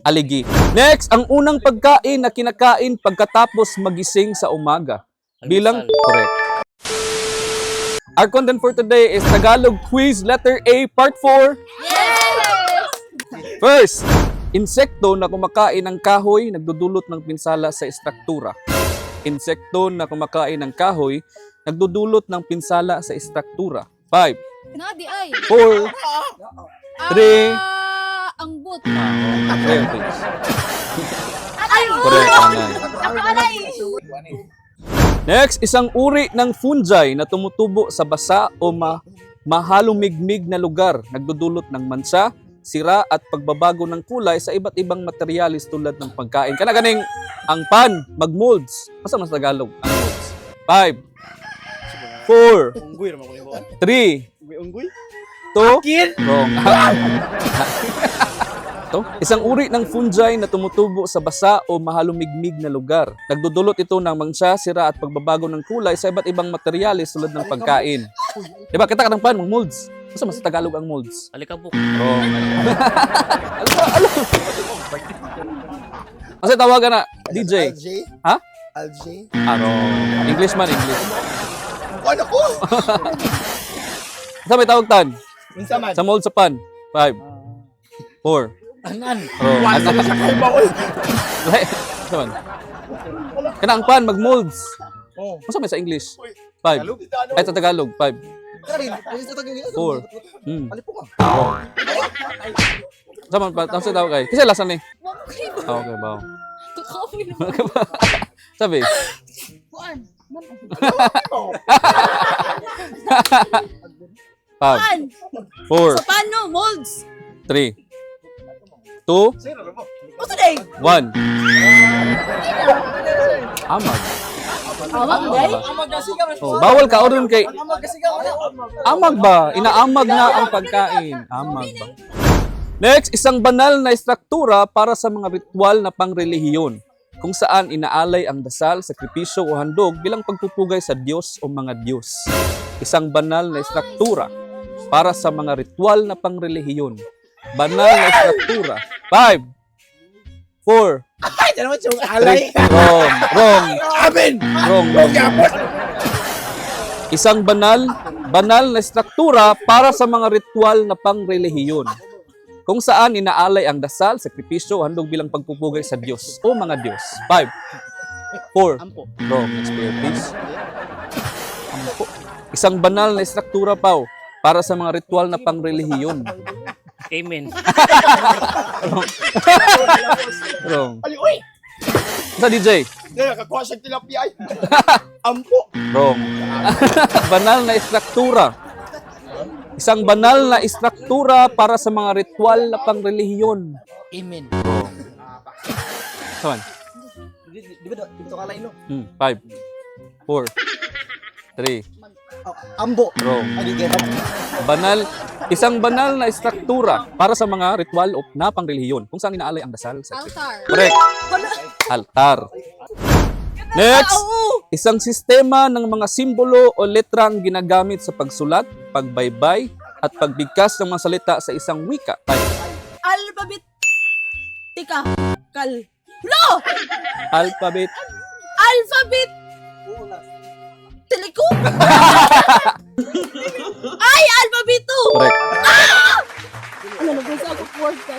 Aligi. Next, ang unang pagkain na kinakain pagkatapos magising sa umaga. Bilang correct. Our content for today is Tagalog Quiz Letter A Part 4. First, insekto na kumakain ng kahoy nagdudulot ng pinsala sa estruktura. Insekto na kumakain ng kahoy nagdudulot ng pinsala sa estruktura. 5, Nadi ay. 4, 3. Ang boot. Okay, please. Ay, Correct, Anay. Ako alay. Next, isang uri ng fungi na tumutubo sa basa o mahalumigmig na lugar, nagdudulot ng mansa, sira at pagbabago ng kulay sa iba't ibang materialis tulad ng pagkain. Kanaganing ang pan, magmolds. Basta mas Tagalog, ang molds. 5, 4, Unggoy naman ko yun. 3, Unggoy? 2, wrong. Isang uri ng fungi na tumutubo sa basa o mahalumigmig na lugar. Nagdudulot ito ng mangsa, sira at pagbabago ng kulay sa iba't ibang materyales tulad ng pagkain. Diba, kita ka ng pan, molds. Basta mas Tagalog ang molds. Alikabok. Wrong. Kasi tawagan na, DJ. LJ? Ha? LJ? Ano? English man, English. Ano ko? Basta may tawag tan. Minsan man. Sa mold sa pan. 5, 4. Anan? Oh, Wasa na sa kaiba ko. Saman. Kana ang pan mag-molds. Oh. Masa may sa English? 5. Ay sa Tagalog, 5. Karin, kasi sa Tagalog. 4. Alipo ka. Saman pa, tapos tawag kay. Kasi lasan ni. Okay, bawo. Kakawin mo. Sabi. Kuan. 5, 4, Sa paano? Molds. 3, 2, O today? 1. Amag. Awag day? Oh, bawal ka oron kay amag ba? Inaamag na ang pagkain. Amag ba? Next, isang banal na estruktura para sa mga ritual na pangrelihiyon kung saan inaalay ang dasal, sakripisyo o handog bilang pagpupugay sa Diyos o mga Diyos. Isang banal na estruktura para sa mga ritual na pangrelihiyon. Banal na estruktura. 5, 4, Ay, dyan naman siyang alay. 3, wrong. Amin! Wrong. Isang banal na estruktura para sa mga ritual na pangrelihiyon kung saan inaalay ang dasal, sakripisyo, handog bilang pagpupugay sa Diyos o mga Diyos. 5, 4, wrong. Next player, please. Ampo. Isang banal na estruktura para sa mga ritual na pangrelihiyon. Amen. Wrong. Ali, uy! Sa DJ? Dahil nakakuha siyang tilapia ay. Ampo. Wrong. Banal na estruktura. Isang banal na estruktura para sa mga ritual na pangrelihiyon. Amen. Saman. Di ba dito kalay no? 5, 4, 3, Ambo. wrong. Ay, Isang banal na estruktura para sa mga ritual na pangrelihiyon kung saan inaalay ang dasal. Altar. Correct. Altar. Next, isang sistema ng mga simbolo o letra ang ginagamit sa pagsulat, pagbaybay, at pagbigkas ng mga salita sa isang wika. Alphabet. Tika. Kal. No! Alphabet. Alphabet. Teliko? Ay, alphabet 2! Correct. Ano, nag-usa ako word ka.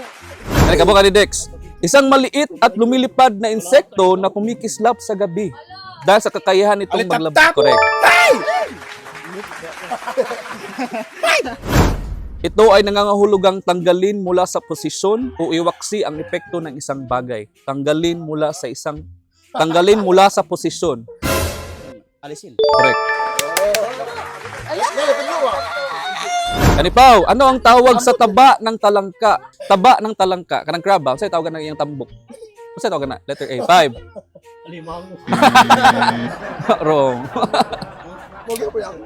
Halika po ka ni Dex. Isang maliit at lumilipad na insekto na kumikislap sa gabi dahil sa kakayahan itong maglabas. Correct. Ito ay nangangahulugang tanggalin mula sa posisyon o iwaksi ang epekto ng isang bagay. Tanggalin mula sa posisyon. Alisin. Correct. Kanipaw, ano ang tawag sa taba ng talangka? Taba ng talangka. Kanang crab ba? Sa'yo tawagan ng iyang tambok. Sa'yo tawagan na. Letter A. 5. Alimango. Wrong. Mogya po lang.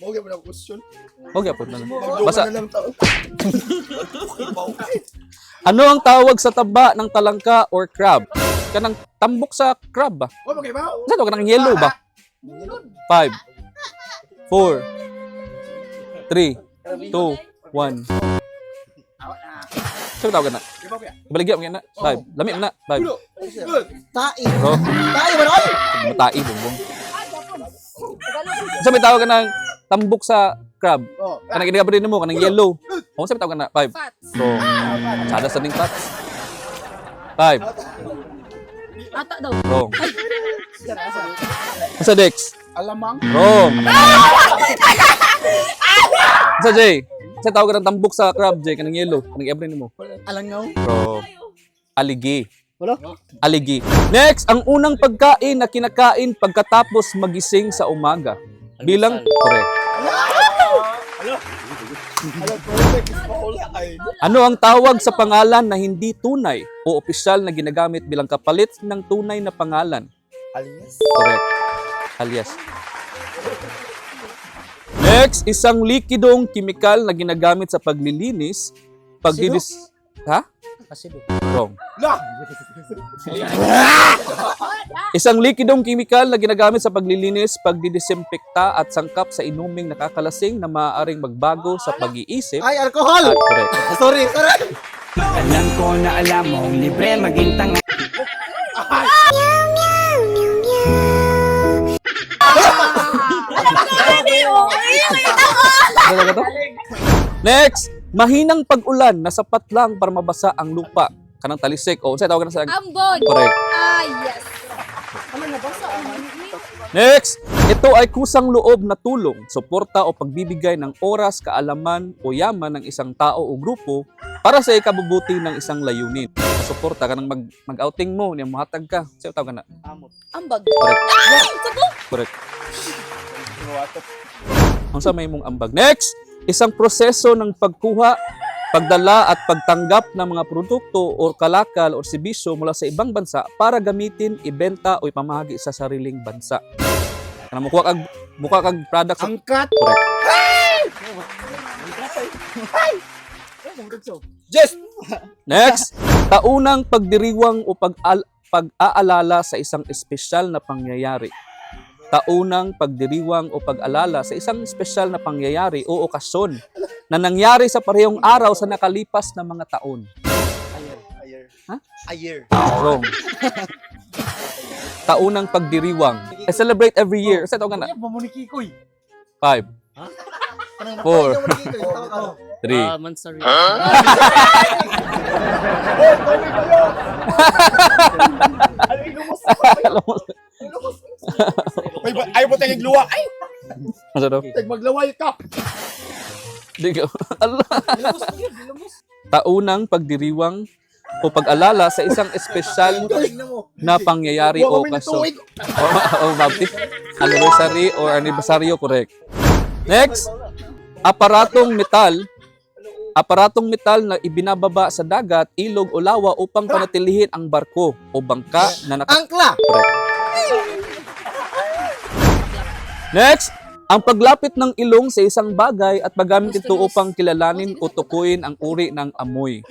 Mogya po lang question. Okay po na. Magduma Basta, na lang tao. ano ang tawag sa taba ng talangka or crab? Kanang tambok sa crab ba? Oh, okay ba? Sa'yo tawagan ng yellow ba? 5, 4, 3, 2, 1. Saan tawag na? Di ba kuya? Baligya mo na. Five. Lami mo na. Five. Good. Tai. Bro, Tai ba ron? matai, bongbong. Saan may tawag ka ng tambok sa crab? Oh. Kanang ginagawa mo, kanang yellow. O, saan may tawag ka na? Five. Fats. Wrong. Sada sa ding fats. Five. Ata daw. Wrong. Sa Dex? Alamang. Wrong. Sa Jay? Saan tawag ka ng tambok sa crab, Jay? Kanang yellow. Kanang every mo. Alangaw. Wrong. Aligi. Wala? Aligi. Next, ang unang pagkain na kinakain pagkatapos magising sa umaga. Bilang correct. Ano ang tawag sa pangalan na hindi tunay o opisyal na ginagamit bilang kapalit ng tunay na pangalan? Alias. Correct. Alias. Next, isang likidong kimikal na ginagamit sa paglilinis, pagdilis... Ha? Asido. Wrong. La! Isang likidong kimikal na ginagamit sa paglilinis, pagdidisinfekta at sangkap sa inuming nakakalasing na maaaring magbago sa pag-iisip. Ay, alcohol! Correct. Sorry, sorry. Alam ko na alam mo, libre maging tanga. Ano to? Next, mahinang pag-ulan na sapat lang para mabasa ang lupa. Kanang talisik. O, saan tawag na sa... Ambon. Correct. Ah, yes. Ano nabasa ang Next, ito ay kusang loob na tulong, suporta o pagbibigay ng oras, kaalaman o yaman ng isang tao o grupo para sa ikabubuti ng isang layunin. Suporta ka ng mag-outing mo, niya mahatag ka. Saan tawag na? ambag. Correct. Sabo. Correct. Ang sa may mong ambag. Next, isang proseso ng pagkuha, pagdala at pagtanggap ng mga produkto o kalakal o serbisyo mula sa ibang bansa para gamitin, ibenta o ipamahagi sa sariling bansa. Kana mukha kag product sa Angkat. correct. Yes! Next, taunang pagdiriwang o pag-aalala sa isang espesyal na pangyayari. Taunang pagdiriwang o pag-alala sa isang espesyal na pangyayari o okasyon na nangyari sa parehong araw sa nakalipas na mga taon. Ayer. Ha? Ayer. Wrong. Taunang pagdiriwang. I celebrate every year. Sa tawag na? Mamunikikoy. 5, 4, 3. Mansari. Ay mo tayong luwa. Ay! Ano daw? Maglaway ka! Di ko. Taunang pagdiriwang o pag-alala sa isang espesyal na pangyayari o okasyon. O baptism, anniversary or anibersaryo, correct. Next, aparatong metal na ibinababa sa dagat, ilog o lawa upang panatilihin ang barko o bangka na Angkla. correct. Next, ang paglapit ng ilong sa isang bagay at paggamit ito upang kilalanin o tukuyin ang uri ng amoy.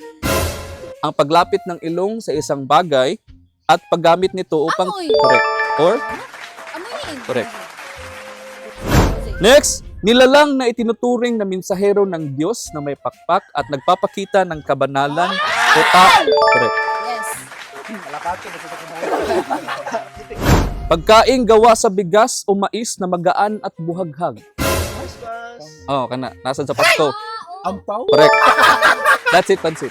Ang paglapit ng ilong sa isang bagay at paggamit nito upang Amoy. correct. Or Amoyin. correct. Next, nilalang na itinuturing na mensahero ng Diyos na may pakpak at nagpapakita ng kabanalan o correct. Yes. Pagkain gawa sa bigas o mais na magaan at buhaghag. Oh, kana. Nasaan sa pasto? Ampaw? Correct. That's it, pansit.